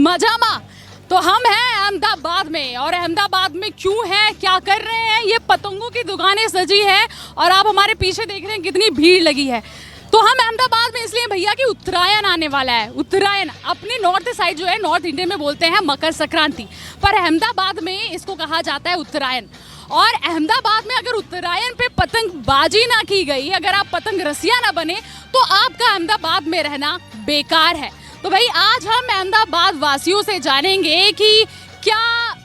मजामा। तो हम हैं अहमदाबाद में, और अहमदाबाद में क्यों हैं, क्या कर रहे हैं, ये पतंगों की दुकानें सजी हैं और आप हमारे पीछे देख रहे हैं कितनी भीड़ लगी है। तो हम अहमदाबाद में इसलिए भैया कि उत्तरायण आने वाला है। उत्तरायण अपनी नॉर्थ साइड जो है, नॉर्थ इंडिया में बोलते हैं मकर संक्रांति, पर अहमदाबाद में इसको कहा जाता है उत्तरायण। और अहमदाबाद में अगर उत्तरायण पे पतंगबाजी ना की गई, अगर आप पतंग रसिया ना बने, तो आपका अहमदाबाद में रहना बेकार है। तो भाई आज हम अहमदाबाद वासियों से जानेंगे कि क्या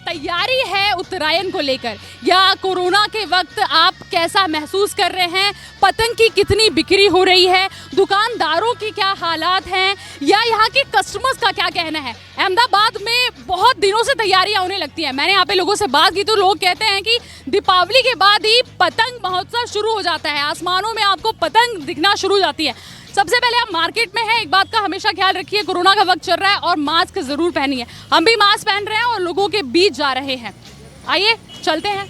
तैयारी है उत्तरायण को लेकर, या कोरोना के वक्त आप कैसा महसूस कर रहे हैं, पतंग की कितनी बिक्री हो रही है, दुकानदारों की क्या हालात हैं, या यहाँ के कस्टमर्स का क्या कहना है। अहमदाबाद में बहुत दिनों से तैयारियां होने लगती हैं। मैंने यहाँ पे लोगों से बात की तो लोग कहते हैं कि दीपावली के बाद ही पतंग महोत्सव शुरू हो जाता है, आसमानों में आपको पतंग दिखना शुरू हो जाती है। सबसे पहले आप मार्केट में हैं, एक बात का हमेशा ख्याल रखिए, कोरोना का वक्त चल रहा है और मास्क जरूर पहनिए। हम भी मास्क पहन रहे हैं और लोगों के बीच जा रहे हैं। आइए चलते हैं।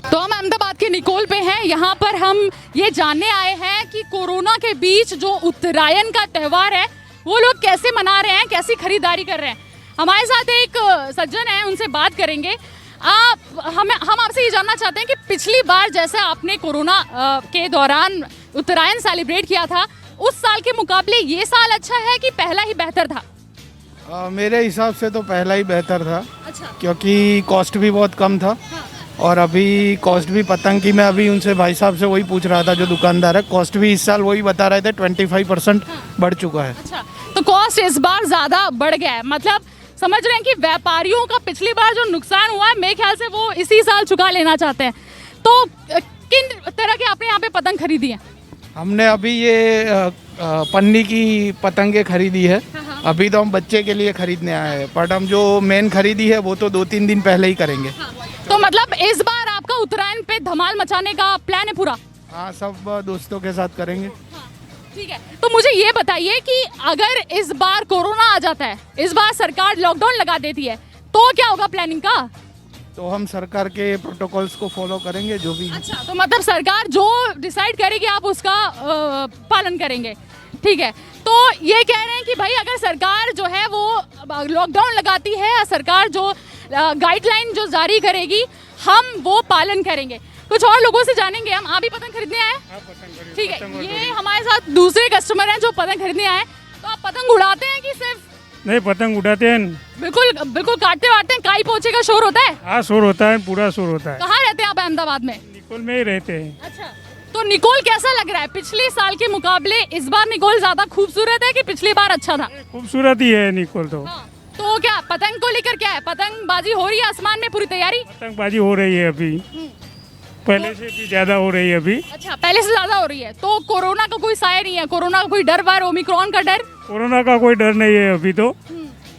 तो हम अहमदाबाद के निकोल पे हैं। यहाँ पर हम ये जानने आए हैं कि कोरोना के बीच जो उत्तरायण का त्यौहार है वो लोग कैसे मना रहे हैं, कैसी खरीदारी कर रहे हैं। हमारे साथ एक सज्जन है, उनसे बात करेंगे। हम आपसे ये जानना चाहते हैं कि पिछली बार जैसे आपने कोरोना के दौरान उत्तरायण सेलिब्रेट किया था, उस साल के मुकाबले ये साल अच्छा है कि पहला ही बेहतर था? मेरे हिसाब से तो पहला ही बेहतर था। अच्छा। क्योंकि कॉस्ट भी बहुत कम था। हाँ। और अभी कॉस्ट भी पतंग की, मैं अभी उनसे भाई साहब से वही पूछ रहा था जो दुकानदार है, कॉस्ट भी इस साल वही बता रहे थे 25% बढ़ चुका है। अच्छा, तो कॉस्ट इस बार ज़्यादा बढ़ गया है, मतलब समझ रहे हैं कि व्यापारियों का पिछली बार जो नुकसान हुआ है मेरे ख्याल से वो इसी साल चुका लेना चाहते हैं। तो किन तरह के आपने यहाँ पे पतंग खरीदी है? हमने अभी ये पन्नी की पतंगे खरीदी है। अभी तो हम बच्चे के लिए खरीदने आए हैं, बट हम जो मेन खरीदी है वो तो 2-3 दिन पहले ही करेंगे। तो मतलब इस बार आपका उत्तरायण पे धमाल मचाने का प्लान है पूरा? हाँ, सब दोस्तों के साथ करेंगे। ठीक है, तो मुझे ये बताइए कि अगर इस बार कोरोना आ जाता है, इस बार सरकार लॉकडाउन लगा देती है, तो क्या होगा प्लानिंग का? तो हम सरकार के प्रोटोकॉल्स को फॉलो करेंगे जो भी। अच्छा, तो मतलब सरकार जो डिसाइड करेगी आप उसका पालन करेंगे। ठीक है, तो ये कह रहे हैं कि भाई अगर सरकार जो है वो लॉकडाउन लगाती है, सरकार जो गाइडलाइन जो जारी करेगी हम वो पालन करेंगे। कुछ और लोगों से जानेंगे हम। आप भी पतंग खरीदने आए? ठीक है, ये हमारे साथ दूसरे कस्टमर हैं जो पतंग खरीदने आए। तो आप पतंग उड़ाते हैं कि सिर्फ? नहीं, पतंग उड़ाते हैं। बिल्कुल बिल्कुल, काटते वाटते हैं, काई पोछे का शोर होता है? हाँ, शोर होता है, पूरा शोर होता है। कहाँ रहते हैं आप अहमदाबाद में? निकोल में ही रहते हैं। अच्छा, तो निकोल कैसा लग रहा है? पिछले साल के मुकाबले इस बार निकोल ज्यादा खूबसूरत है कि पिछली बार अच्छा था? खूबसूरत ही है निकोल तो। हाँ। तो क्या पतंग को लेकर क्या है, पतंगबाजी हो रही है आसमान में, पूरी तैयारी? पतंगबाजी हो रही है अभी, पहले से भी ज्यादा हो रही है अभी। अच्छा, पहले से ज्यादा हो रही है। तो कोरोना का कोई साया नहीं है, कोरोना का कोई डर वार, ओमिक्रॉन का डर? कोरोना का कोई डर नहीं है अभी तो,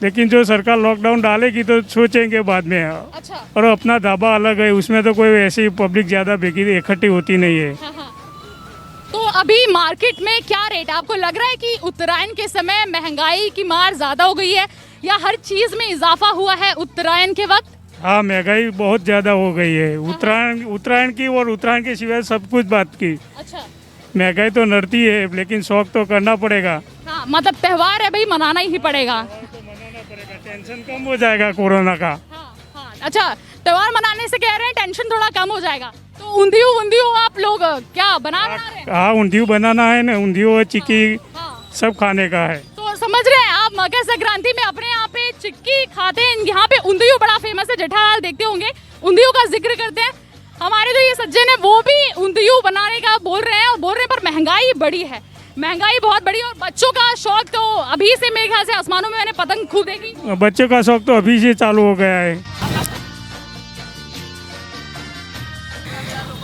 लेकिन जो सरकार लॉकडाउन डालेगी तो सोचेंगे बाद में। अच्छा। और अपना ढाबा अलग है, उसमें तो कोई ऐसी पब्लिक ज्यादा इकट्ठी होती नहीं है। हाँ, हाँ। तो अभी मार्केट में क्या रेट, आपको लग रहा है कि उत्तरायण के समय महंगाई की मार ज्यादा हो गई है, या हर चीज में इजाफा हुआ है उत्तरायण के वक्त? हाँ, महंगाई बहुत ज्यादा हो गई है उत्तरायण की, और उत्तरायण के सिवाय सब कुछ बात की। अच्छा। महंगाई तो नड़ती है, लेकिन शौक तो करना पड़ेगा। हाँ, मतलब त्योहार है भाई, मनाना ही पड़ेगा। टेंशन कम हो जाएगा कोरोना का। हाँ, हाँ। अच्छा, त्योहार मनाने से कह रहे हैं टेंशन थोड़ा कम हो जाएगा। तो ऊंधियो आप लोग क्या बना रहे हैं? हाँ, ऊंधियो बनाना है ना, ऊंधियो चिक्की सब खाने का है। तो समझ रहे हैं आप, मकर संक्रांति में अपने यहाँ पे चिक्की खाते हैं, यहाँ पे ऊंधियो बड़ा फेमस है, जेठालाल देखते होंगे, ऊंधियो का जिक्र करते हैं। हमारे जो ये सज्जन है वो भी ऊंधियो बनाने का बोल रहे हैं, और बोल रहे हैं पर महंगाई बड़ी है, महंगाई बहुत बड़ी। और बच्चों का शौक तो अभी से, मेरे ख्याल से आसमानों में मैंने पतंग खूब देखी। बच्चों का शौक तो अभी से चालू हो गया है।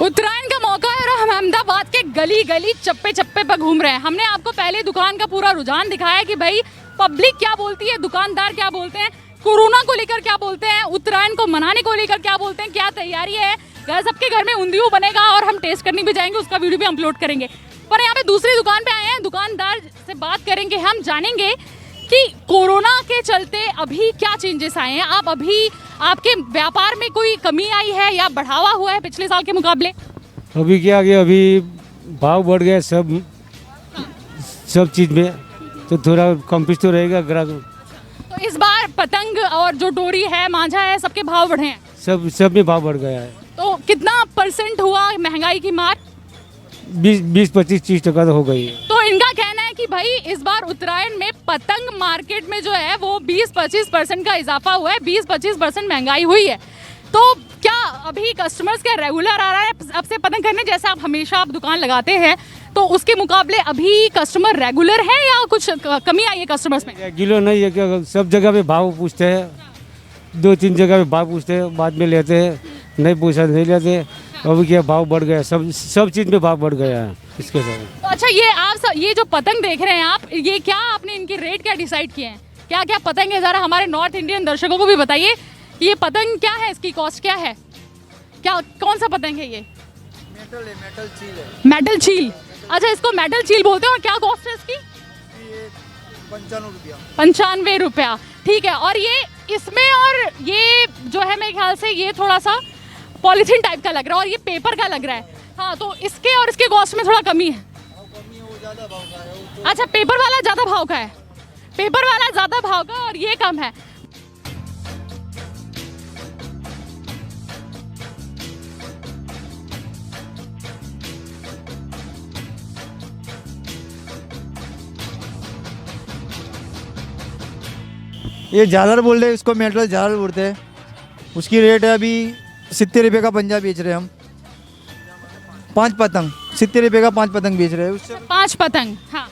उत्तरायण का मौका है और हम अहमदाबाद के गली गली चप्पे चप्पे पर घूम रहे हैं। हमने आपको पहले दुकान का पूरा रुझान दिखाया कि भाई पब्लिक क्या बोलती है, दुकानदार क्या बोलते हैं, कोरोना को लेकर क्या बोलते हैं, उत्तरायण को मनाने को लेकर क्या बोलते हैं, क्या तैयारी है। सबके घर में ऊंधियो बनेगा और हम टेस्ट करने भी जाएंगे, उसका वीडियो भी अपलोड करेंगे। पर यहाँ पे दूसरी दुकान पे आए हैं, दुकानदार से बात करेंगे, हम जानेंगे कि कोरोना के चलते अभी क्या चेंजेस आए हैं। आप अभी आपके व्यापार में कोई कमी आई है या बढ़ावा हुआ है पिछले साल के मुकाबले? अभी क्या कि अभी भाव बढ़ गया सब चीज़ में, तो थोड़ा कॉम्पिस तो रहेगा ग्राहक। तो इस बार पतंग और जो डोरी है, मांझा है, सबके भाव बढ़े हैं। सब में भाव बढ़ गया है। तो कितना % हुआ महंगाई की मार? 20-25-30% तो हो गई है। तो इनका कहना है कि भाई इस बार उत्तरायण में पतंग मार्केट में जो है वो 20-25% का इजाफा हुआ है, 20-25% महंगाई हुई है। तो क्या अभी कस्टमर्स क्या रेगुलर आ रहा है अब से पतंग खरीदने? जैसे आप हमेशा दुकान लगाते हैं, तो उसके मुकाबले अभी कस्टमर रेगुलर है या कुछ कमी आई है कस्टमर्स में? रेगुलर नहीं है, क्या सब जगह पे भाव पूछते हैं, 2-3 जगह पे भाव पूछते हैं, बाद में लेते हैं, नहीं पूछा नहीं लेते। अभी क्या भाव बढ़ गया, सब चीज़ में भाव बढ़ गया है इसके साथ। तो अच्छा, ये जो पतंग देख रहे हैं आप, ये क्या आपने इनके रेट क्या डिसाइड किए हैं? क्या क्या पतंग है, ज़रा हमारे नॉर्थ इंडियन दर्शकों को भी बताइए कि ये पतंग क्या है, इसकी कॉस्ट क्या है, क्या कौन सा पतंग है ये? मेटल चील है। मेटल चील। अच्छा, इसको मेटल चील बोलते हैं। और क्या कॉस्ट है इसकी? 95 रुपया। 95 रुपया, ठीक है। और ये इसमें, और ये जो है मेरे ख्याल से ये थोड़ा सा पॉलीथीन टाइप का लग रहा है और ये पेपर का लग रहा है। हाँ, तो इसके और इसके कॉस्ट में थोड़ा कमी है। अच्छा, पेपर वाला ज़्यादा भाव का है, पेपर वाला ज़्यादा भाव का और ये कम है। ये झालर बोल रहे हैं, इसको मेटल झालर बोलते हैं। उसकी रेट है अभी 70 रुपये का पंजा बेच रहे हैं हम। 5 पतंग 70 रुपये का 5 पतंग बेच रहे हैं। उससे 5 पतंग, हाँ।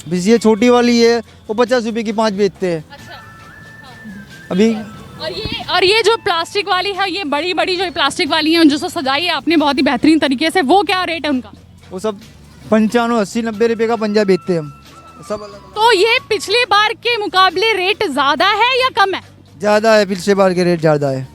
बस ये छोटी वाली है वो 50 रुपये की 5 बेचते हैं अच्छा, अभी। और ये जो प्लास्टिक वाली है, ये बड़ी बड़ी जो प्लास्टिक वाली है जो सजाई है आपने बहुत ही बेहतरीन तरीके से, वो क्या रेट है उनका? वो सब 95, 80, 90 रुपये का पंजा बेचते हैं हम सब अलग। तो ये पिछले बार के मुकाबले रेट ज़्यादा है या कम है? ज़्यादा है, पिछले बार के रेट ज़्यादा है।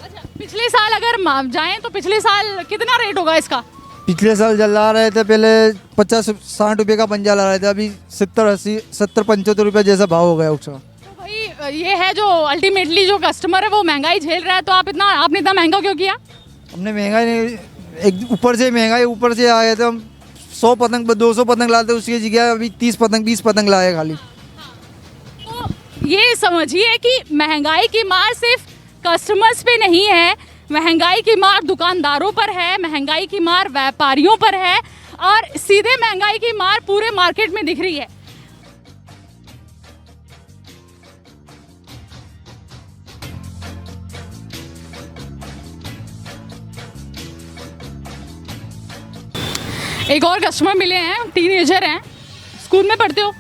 अच्छा, पिछले साल अगर जाएं तो पिछले साल कितना रेट होगा इसका? पिछले साल जल ला रहे थे, पहले 50-60 रुपये का पंजा ला रहे थे, अभी 70-80, 70-75 रुपये जैसा भाव हो गया उसका। तो भाई ये है जो अल्टीमेटली जो कस्टमर है वो महंगाई झेल रहा है, तो आपने इतना महंगा क्यों किया? हमने महंगाई नहीं, एक ऊपर से महंगाई ऊपर से आए थे हम। 100 पतंग 200 पतंग लाते, उसकी जगह अभी 30 पतंग 20 पतंग लाए खाली। तो ये समझिए कि महंगाई की मार सिर्फ कस्टमर्स पे नहीं है, महंगाई की मार दुकानदारों पर है, महंगाई की मार व्यापारियों पर है, और सीधे महंगाई की मार पूरे मार्केट में दिख रही है। एक और कस्टमर मिले हैं, टीनेजर हैं, स्कूल में पढ़ते हो,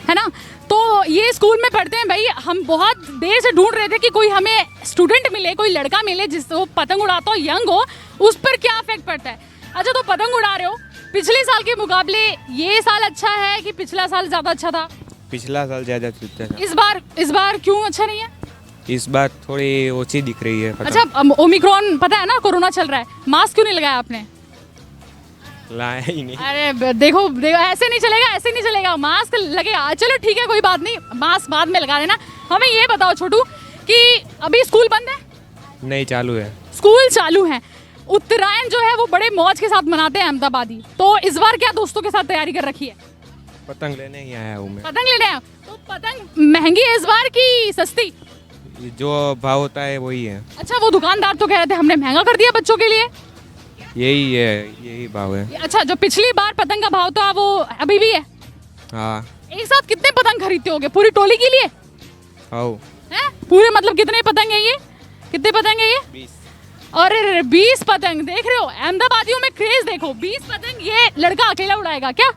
है ना? तो ये स्कूल में पढ़ते हैं भाई। हम बहुत देर से ढूंढ रहे थे कि कोई हमें स्टूडेंट मिले, कोई लड़का मिले जिसको पतंग उड़ाता हो, यंग हो, उस पर क्या इफेक्ट पड़ता है। अच्छा, तो पतंग उड़ा रहे हो, पिछले साल के मुकाबले ये साल अच्छा है कि पिछला साल ज़्यादा अच्छा था? पिछला साल ज़्यादा अच्छा था। इस बार क्यों अच्छा नहीं है? इस बार थोड़ी ओछी दिख रही है। अच्छा, ओमिक्रॉन पता है ना, कोरोना चल रहा है, मास्क क्यों नहीं लगाया आपने? लाया ही नहीं। अरे देखो ऐसे नहीं चलेगा, ऐसे नहीं चलेगा, मास्क लगेगा। चलो ठीक है, कोई बात नहीं, मास्क बाद में लगा देना। हमें ये बताओ छोटू कि अभी स्कूल बंद है? नहीं, चालू है। स्कूल चालू है। उत्तरायण जो है वो बड़े मौज के साथ मनाते हैं अहमदाबादी, तो इस बार क्या दोस्तों के साथ तैयारी कर रखी है? पतंग लेने ही आया हूँ मैं। पतंग लेने आया? तो पतंग महंगी है इस बार की सस्ती? जो भाव होता है वही है। अच्छा, वो दुकानदार तो कह रहे थे हमने महंगा कर दिया बच्चों के लिए। यही है, यही भाव है। अच्छा, जो पिछली बार पतंग का भाव था वो अभी भी है? हाँ। एक साथ कितने पतंग खरीदते होगे पूरी टोली के लिए? आओ। हैं? पूरे मतलब कितने पतंग है ये? कितने पतंग है ये? 20। अरे 20 पतंग, देख रहे हो अहमदाबादियों में क्रेज देखो। 20 पतंग ये लड़का अकेला उड़ाएगा क्या?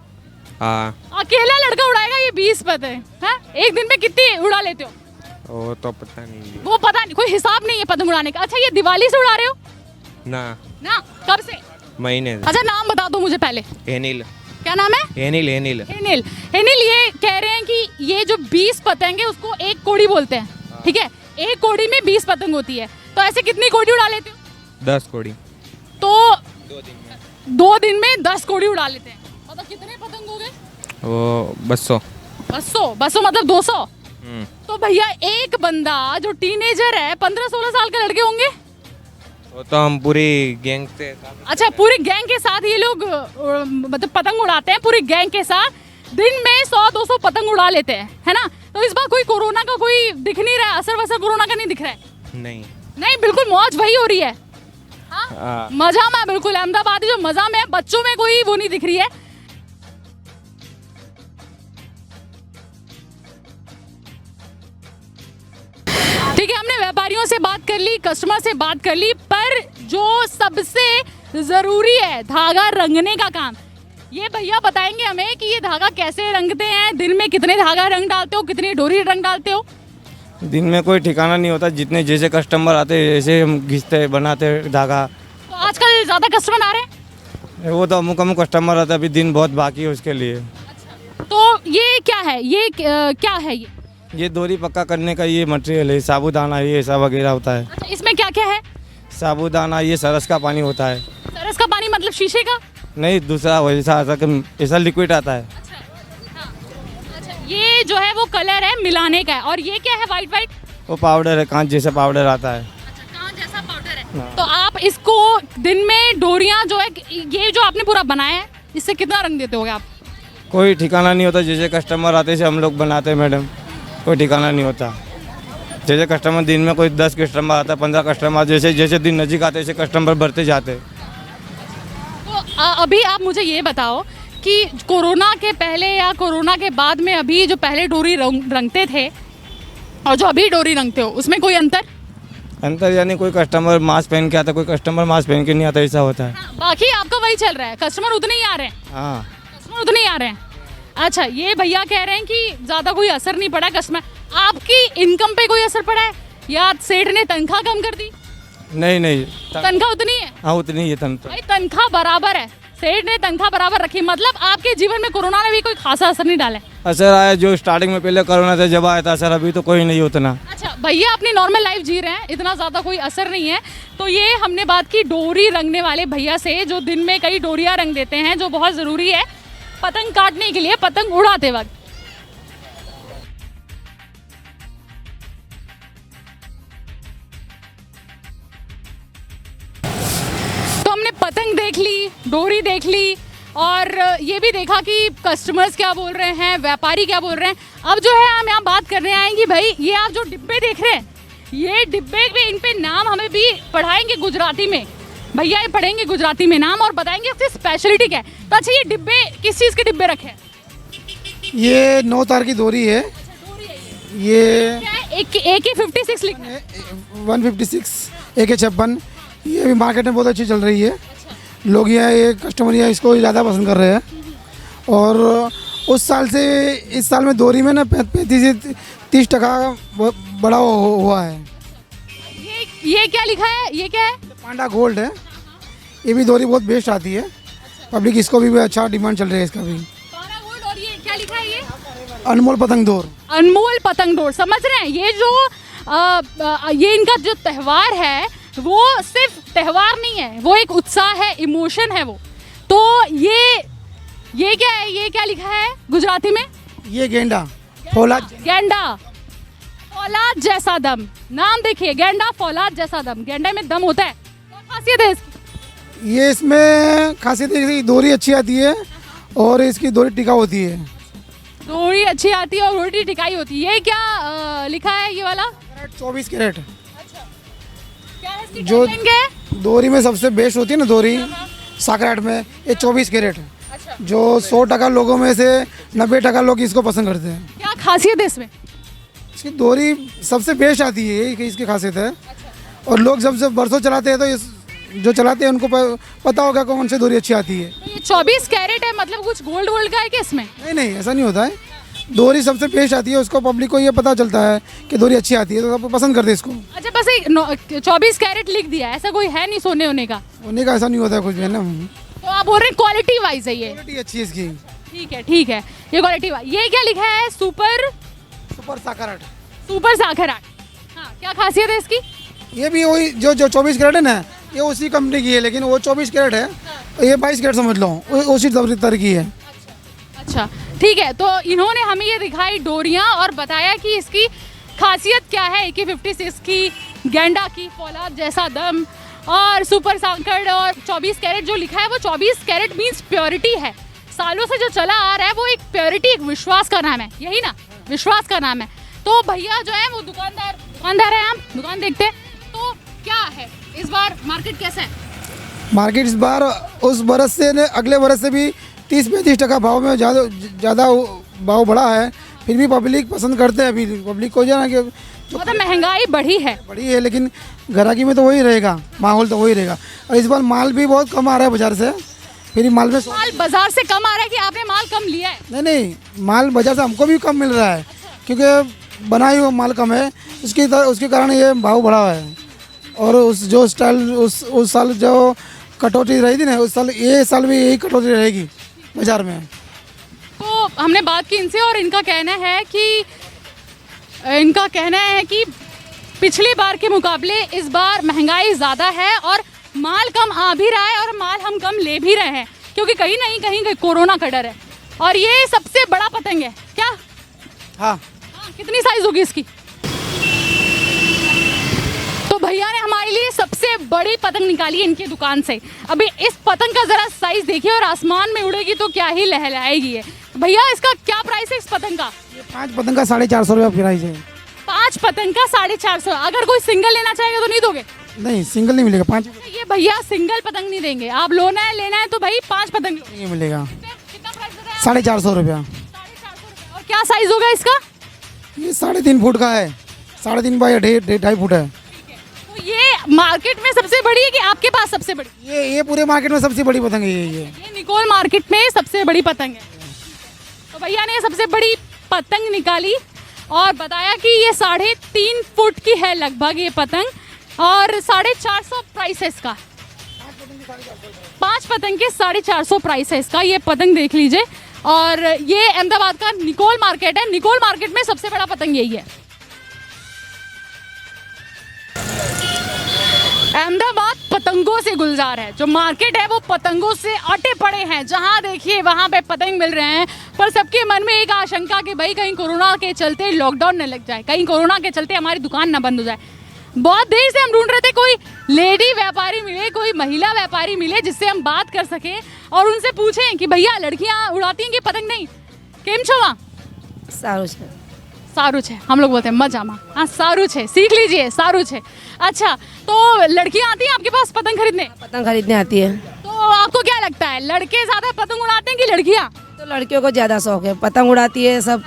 हाँ। अकेला लड़का उड़ाएगा ये 20 पतंग? हैं? एक दिन में कितनी उड़ा लेते हो? वो तो पता नहीं। वो पता नहीं, कोई हिसाब नहीं है पतंग उड़ाने का। अच्छा, ये दिवाली से उड़ा रहे हो ना। ना? कब से? महीने से। अच्छा, नाम बता दो मुझे पहले। एनिल। क्या नाम है? एनिल। एनिल। एनिल। एनिल ये कह रहे हैं कि ये जो 20 पतंग है उसको एक कोड़ी बोलते हैं, ठीक है? एक कोड़ी में 20 पतंग होती है, तो ऐसे कितनी कोड़ी उड़ा लेते हो? 10 कोड़ी। तो 2 दिन में 10 कोड़ी उड़ा लेते हैं, मतलब कितने पतंग हो गए? वो 200। 200 मतलब 200। तो भैया एक बंदा जो टीनेजर है, 15-16 साल के लड़के होंगे, वो तो हम पूरी गैंग से अच्छा, पूरी गैंग के साथ ये लोग मतलब पतंग उड़ाते हैं, पूरी गैंग के साथ दिन में 100-200 पतंग उड़ा लेते हैं, है ना? तो इस बार कोई कोरोना का कोई दिख नहीं रहा है, असर वसर कोरोना का नहीं दिख रहा है? नहीं। नहीं, बिल्कुल मौज वही हो रही है। हाँ? हाँ। मजा में बिल्कुल अहमदाबादी जो मजा में बच्चों में कोई वो नहीं दिख रही है। ठीक है, हमने व्यापारियों से बात कर ली, कस्टमर से बात कर ली, पर जो सबसे जरूरी है धागा रंगने का काम, ये भैया बताएंगे हमें कि ये धागा कैसे रंगते हैं, दिन में कितने धागा रंग डालते हो, कितनी डोरी रंग डालते हो? दिन में कोई ठिकाना नहीं होता, जितने जैसे कस्टमर आते हैं ऐसे हम घिसते बनाते धागा। तो आजकल ज्यादा कस्टमर आ रहे हैं? वो तो अमुक कस्टमर आता है, अभी दिन बहुत बाकी है उसके लिए। तो ये क्या है, ये क्या है ये डोरी पक्का करने का ये मटेरियल है, साबूदाना ये ऐसा वगैरह होता है। अच्छा, इसमें क्या क्या है? साबूदाना, ये सरस का पानी होता है। सरस का पानी मतलब शीशे का? नहीं, दूसरा वैसा ऐसा लिक्विड आता है। अच्छा, ये जो है वो कलर है मिलाने का है, और ये क्या है वाइट वाइट? वो पाउडर है, कांच जैसा पाउडर आता है। अच्छा, कांच जैसा पाउडर है। तो आप इसको दिन में डोरियां जो है, ये जो आपने पूरा बनाया है, इससे कितना रंग देते होगे आप? कोई ठिकाना नहीं होता, जैसे कस्टमर आते से हम लोग बनाते हैं मैडम, कोई ठिकाना नहीं होता। जैसे कस्टमर दिन में कोई 10 कस्टमर आता है, 15 कस्टमर, जैसे जैसे दिन नज़दीक आते ऐसे कस्टमर बढ़ते जाते। तो अभी आप मुझे ये बताओ कि कोरोना के पहले या कोरोना के बाद में अभी जो पहले डोरी रंगते थे और जो अभी डोरी रंगते हो, उसमें कोई अंतर यानी कोई कस्टमर मास्क पहन के आता है, कोई कस्टमर मास्क पहन के नहीं आता, ऐसा होता है। बाकी आपका वही चल रहा है, कस्टमर उतने ही आ रहे हैं? हाँ, कस्टमर उतने ही आ रहे हैं। अच्छा, ये भैया कह रहे हैं कि ज़्यादा कोई असर नहीं पड़ा कस्टमर। आपकी इनकम पे कोई असर पड़ा है या सेठ ने तनख्वाह कम कर दी? नहीं तनख्वाह उतनी है? हाँ, उतनी ही है भाई, तनख्वाह बराबर है, सेठ ने तनख्वाह बराबर रखी, मतलब आपके जीवन में कोरोना ने भी कोई खासा असर नहीं डाला है? असर आया जो स्टार्टिंग में पहले कोरोना था जब आया था सर, अभी तो कोई नहीं उतना। अच्छा, भैया अपनी नॉर्मल लाइफ जी रहे हैं, इतना ज़्यादा कोई असर नहीं है। तो ये हमने बात की डोरी रंगने वाले भैया से, जो दिन में कई डोरियाँ रंग देते हैं, जो बहुत ज़रूरी है पतंग काटने के लिए, पतंग उड़ाते वक्त। तो हमने पतंग देख ली, डोरी देख ली, और ये भी देखा कि कस्टमर्स क्या बोल रहे हैं, व्यापारी क्या बोल रहे हैं। अब जो है हम यहाँ बात करने आएंगे, भाई ये आप जो डिब्बे देख रहे हैं, ये डिब्बे पे इन पे नाम हमें भी पढ़ाएंगे गुजराती में। भैया ये पढ़ेंगे गुजराती में नाम और बताएंगे इसकी स्पेशलिटी क्या है। तो अच्छा, ये डिब्बे किस चीज़ के डिब्बे रखे हैं? ये 9 तार की डोरी है। ये क्या है? AK-56 लिखा है। 156 AK-56 ये अभी मार्केट में बहुत अच्छी चल रही है। लोग ये कस्टमर यहाँ इसको ज़्यादा पसंद कर रहे हैं। और उस साल से इस साल में डोरी में ना 35 से 30% बड़ा हुआ है। ये क्या लिखा है, ये क्या है? पांडा गोल्ड है। ये भी डोरी बहुत बेस्ट आती है, पब्लिक इसको भी अच्छा डिमांड चल रही है इसका भी। पांडा गोल्ड, और ये क्या लिखा है? ये अनमोल पतंग डोर। अनमोल पतंग डोर, समझ रहे हैं? ये जो ये इनका जो त्यौहार है वो सिर्फ त्यौहार नहीं है, वो एक उत्साह है, इमोशन है वो। तो ये क्या है, ये क्या लिखा है गुजराती में? ये गेंडा फौलाद। गेंडा फौलाद जैसा दम, नाम देखिए, गेंडा फौलाद जैसा दम। गेंडे में दम होता है, क्या खासियत है इसकी? ये इसमें खासियत है कि डोरी अच्छी आती है और इसकी डोरी टिकाऊ होती है। डोरी अच्छी आती है और रोटी टिकाई होती है। ये क्या लिखा है ये वाला? 24 कैरेट। क्या है इसकी जो टाइमिंग है? डोरी में सबसे बेस्ट होती है ना डोरी साकराट में, ये 24 कैरेट। जो 100% लोगों में से 90% लोग इसको पसंद करते हैं। क्या खासियत है इसमें? इसकी डोरी सबसे बेस्ट आती है, यही इसकी खासियत है। और लोग जब बरसों चलाते हैं तो इस जो चलाते हैं उनको पता होगा कौन सी डोरी अच्छी आती है। तो ये 24 कैरेट है, मतलब कुछ गोल्ड वोल्ड का है क्या इसमें? नहीं, ऐसा नहीं होता है। डोरी सबसे बेस्ट आती है, उसको पब्लिक को ये पता चलता है कि डोरी अच्छी आती है तो सब पसंद करते हैं इसको। अच्छा, बस एक 24 कैरेट लिख दिया, ऐसा कोई है नहीं सोने होने का? होने का ऐसा नहीं होता है कुछ भी, है ना। तो आप बोल रहे हैं क्वालिटी वाइज है ये? क्वालिटी अच्छी है इसकी। ठीक है, ये क्वालिटी वाइज। ये क्या लिखा है? सुपर साकराट। सुपर साखराट। हाँ, क्या खासियत है इसकी? ये भी वही जो 24 कैरेट है ना, ये उसी कंपनी की है, लेकिन वो 24 कैरेट है, ये 22 कैरेट समझ लो, उसी तरह की है। अच्छा, ठीक है। तो इन्होंने हमें ये दिखाई डोरियाँ और बताया कि इसकी खासियत क्या है AK-56 की, गेंडा की, फौलाद जैसा दम, और सुपर सांकड़ और 24 कैरेट जो लिखा है वो 24 कैरेट मीन्स प्योरिटी है। सालों से जो चला आ रहा है वो एक प्योरिटी, एक विश्वास का नाम है, यही ना, विश्वास का नाम है। तो भैया जो है वो दुकानदार है, हम दुकान देखते हैं। तो क्या है इस बार मार्केट कैसा है? मार्केट इस बार उस बरस से अगले बरस से भी 30-35% भाव में ज़्यादा भाव बढ़ा है। फिर भी पब्लिक पसंद करते हैं, अभी पब्लिक को जो है ना कि मतलब महंगाई बढ़ी है, लेकिन ग्राहकी में तो वही रहेगा, माहौल तो वही रहेगा। और इस बार माल भी बहुत कम आ रहा है बाज़ार से। फिर माल में माल बाजार से कम आ रहा है कि आपने माल कम लिया है? नहीं, माल बाज़ार से हमको भी कम मिल रहा है, क्योंकि बनाई हुआ माल कम है, उसके कारण ये भाव बढ़ा है। और उस जो स्टाइल उस साल जो कटौती रही थी ना, उस साल ये साल भी यही कटौती रहेगी बाज़ार में। तो हमने बात की इनसे और इनका कहना है कि पिछली बार के मुकाबले इस बार महंगाई ज़्यादा है और माल कम आ भी रहा है और माल हम कम ले भी रहे हैं, क्योंकि कहीं नहीं कहीं कोरोना का डर है। और ये सबसे बड़ा पतंग है क्या? हाँ। कितनी साइज होगी इसकी? तो भैया ने हमारे लिए सबसे बड़ी पतंग निकाली है इनकी दुकान से। अभी इस पतंग का जरा साइज देखिए, और आसमान में उड़ेगी तो क्या ही लहलाएगी है। भैया इसका क्या प्राइस है इस पतंग का? 5 पतंग का 450 रुपया प्राइस है। 5 पतंग का 450। अगर कोई सिंगल लेना चाहेगा तो नहीं दोगे? नहीं, सिंगल नहीं मिलेगा। 5 ये भैया सिंगल पतंग नहीं देंगे, आप लेना है तो भाई 5 पतंग लो। नहीं मिलेगा। कितना प्राइस बताया? 450 रुपया। 450 रुपये। और क्या साइज होगा इसका? ये 3.5 फुट का है, 3.5 बाई 2.5 फुट है। तो ये मार्केट में सबसे बड़ी है कि आपके पास सबसे बड़ी? ये पूरे मार्केट में सबसे बड़ी पतंग है ये निकोल मार्केट में सबसे बड़ी पतंग है। तो भैया ने सबसे बड़ी पतंग निकाली और बताया कि ये 3.5 फुट की है लगभग ये पतंग, और 450 प्राइस है इसका। 5 पतंग के 450 प्राइस है इसका। ये पतंग देख लीजिए। और ये अहमदाबाद का निकोल मार्केट है। निकोल मार्केट में सबसे बड़ा पतंग यही है। अहमदाबाद पतंगों से गुलजार है। जो मार्केट है वो पतंगों से अटे पड़े हैं। जहां देखिए वहां पे पतंग मिल रहे हैं, पर सबके मन में एक आशंका कि भाई कहीं कोरोना के चलते लॉकडाउन न लग जाए, कहीं कोरोना के चलते हमारी दुकान ना बंद हो जाए। बहुत देर से हम ढूंढ रहे थे कोई लेडी व्यापारी मिले, कोई महिला व्यापारी मिले जिससे हम बात कर सकें और उनसे पूछें कि भैया लड़कियां उड़ाती हैं कि पतंग नहीं? केम छो वहाँ? सारू छे हम लोग बोलते हैं मजामा। हाँ सारू छे, सीख लीजिए सारू छे। अच्छा, तो लड़कियां आती हैं आपके पास पतंग खरीदने? पतंग खरीदने आती है। तो आपको क्या लगता है लड़के ज्यादा पतंग उड़ाते हैं कि लड़कियां? तो लड़कियों को ज़्यादा शौक है, पतंग उड़ाती है, सब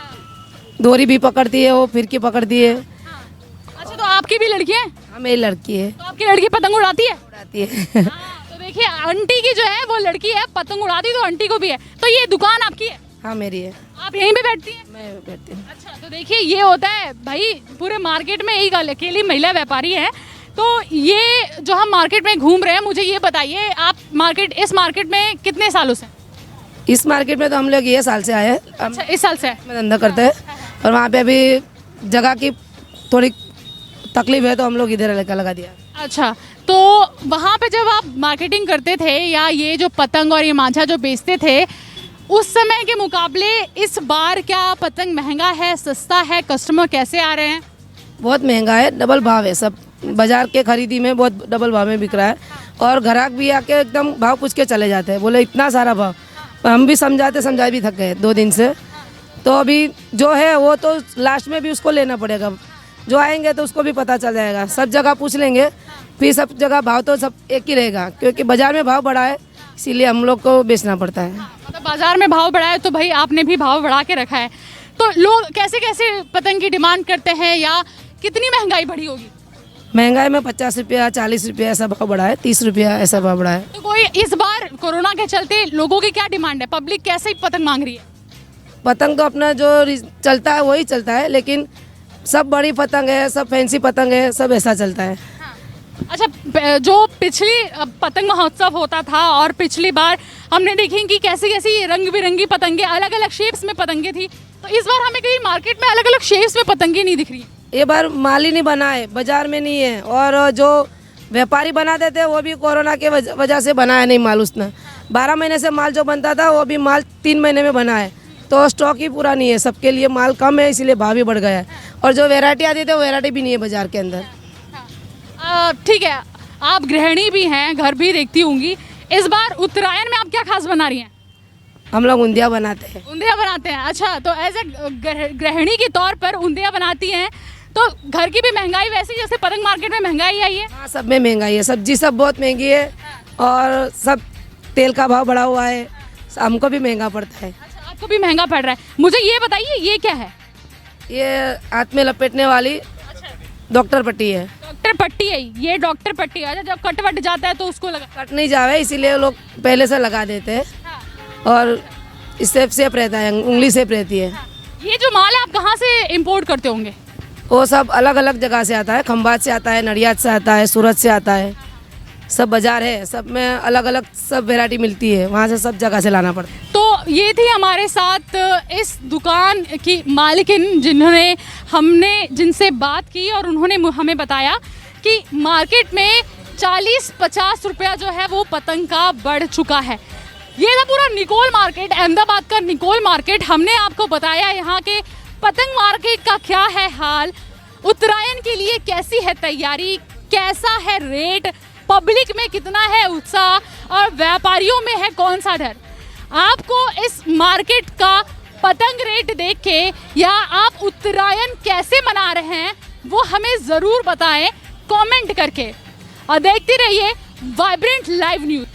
डोरी भी पकड़ती है, वो फिरकी पकड़ती है। अच्छा, तो आपकी भी लड़की है? हाँ मेरी लड़की है। तो आपकी लड़की पतंग उड़ाती है? उड़ाती है। तो देखिए आंटी की जो है वो लड़की है, पतंग उड़ाती तो आंटी को भी है। तो ये दुकान आपकी है? हाँ मेरी है। आप यहीं पे बैठती हैं? मैं बैठती हूँ। अच्छा, तो देखिए ये होता है भाई, पूरे मार्केट में एक अकेली महिला व्यापारी है। तो ये जो हम मार्केट में घूम रहे हैं, मुझे ये बताइए आप इस मार्केट में कितने सालों से? इस मार्केट में तो हम लोग ये साल से आए हैं। अच्छा, इस साल से? में धंधा करते हैं और वहाँ पे अभी जगह की थोड़ी तकलीफ है तो हम लोग इधर लगा दिया। अच्छा, तो वहाँ पे जब आप मार्केटिंग करते थे या ये जो पतंग और ये मांझा जो बेचते थे, उस समय के मुकाबले इस बार क्या पतंग महंगा है, सस्ता है? कस्टमर कैसे आ रहे हैं? बहुत महंगा है, डबल भाव है। सब बाजार के खरीदी में बहुत डबल भाव में बिक रहा है और ग्राहक भी आके एकदम भाव पूछ के चले जाते हैं, बोले इतना सारा भाव। हम भी समझा भी थक गए 2 दिन से। तो अभी जो है वो तो लास्ट में भी उसको लेना पड़ेगा, जो आएंगे तो उसको भी पता चल जाएगा। सब जगह पूछ लेंगे, फिर सब जगह भाव तो सब एक ही रहेगा, क्योंकि बाजार में भाव बढ़ा है इसीलिए हम लोग को बेचना पड़ता है। मतलब बाजार में भाव बढ़ा है तो भाई आपने भी भाव बढ़ा के रखा है। तो लोग कैसे कैसे पतंग की डिमांड करते हैं या कितनी महंगाई बढ़ी होगी? महंगाई में 50 रुपया 40 रुपया ऐसा भाव बढ़ा है, 30 रुपया ऐसा भाव बढ़ा है। तो कोई इस बार कोरोना के चलते लोगों की क्या डिमांड है? पब्लिक कैसे पतंग मांग रही है? पतंग तो अपना जो चलता है वही चलता है, लेकिन सब बड़ी पतंग है, सब फैंसी पतंग है, सब ऐसा चलता है। अच्छा, जो पिछली पतंग महोत्सव होता था और पिछली बार हमने देखी कि कैसी कैसी रंग बिरंगी पतंगे, अलग अलग शेप्स में पतंगे थी, तो इस बार हमें कहीं मार्केट में अलग अलग शेप्स में पतंगे नहीं दिख रही। ये बार माल ही नहीं बना है, बाजार में नहीं है, और जो व्यापारी बना देते हैं वो भी कोरोना के वजह से बनाया नहीं माल। उसने 12 महीने से माल जो बनता था वो भी माल 3 महीने में बना है, तो स्टॉक ही पूरा नहीं है, सबके लिए माल कम है, इसीलिए भाव भी बढ़ गया है। और जो वैरायटी आती थी वो वैरायटी भी नहीं है बाजार के अंदर। ठीक है, आप गृहिणी भी हैं, घर भी देखती होंगी, इस बार उत्तरायण में आप क्या खास बना रही हैं? हम लोग ऊंधिया बनाते हैं। ऊंधिया बनाते हैं, अच्छा। तो एज ए गृहिणी के तौर पर ऊंधिया बनाती हैं, तो घर की भी महंगाई वैसी जैसे पतंग मार्केट में महंगाई आई है? हाँ, सब में महंगाई है, सब्जी सब बहुत महंगी है और सब तेल का भाव बढ़ा हुआ है, हमको भी महंगा पड़ता है। अच्छा, आपको भी महंगा पड़ रहा है। मुझे ये बताइए ये क्या है? ये हाथ में लपेटने वाली डॉक्टर पट्टी है। डॉक्टर पट्टी है, ये डॉक्टर पट्टी है। अच्छा, जब कट वट जाता है तो उसको लगा कट नहीं जावे इसीलिए लोग पहले से लगा देते हैं और इससे सेफ रहता है, उंगली सेफ रहती है। ये जो माल है आप कहाँ से इंपोर्ट करते होंगे? वो सब अलग अलग जगह से आता है, खंभात से आता है, नडियाद से आता है, सूरत से आता है, सब बाजार है, सब में अलग अलग सब वैरायटी मिलती है, वहाँ से सब जगह से लाना पड़ता है। तो ये थी हमारे साथ इस दुकान की मालिकिन जिनसे बात की और उन्होंने हमें बताया कि मार्केट में 40-50 रुपया जो है वो पतंग का बढ़ चुका है। ये था पूरा निकोल मार्केट, अहमदाबाद का निकोल मार्केट। हमने आपको बताया यहाँ के पतंग मार्केट का क्या है हाल, उत्तरायण के लिए कैसी है तैयारी, कैसा है रेट, पब्लिक में कितना है उत्साह और व्यापारियों में है कौन सा डर। आपको इस मार्केट का पतंग रेट देख के या आप उत्तरायण कैसे मना रहे हैं वो हमें ज़रूर बताएं कमेंट करके, और देखते रहिए वाइब्रेंट लाइव न्यूज़।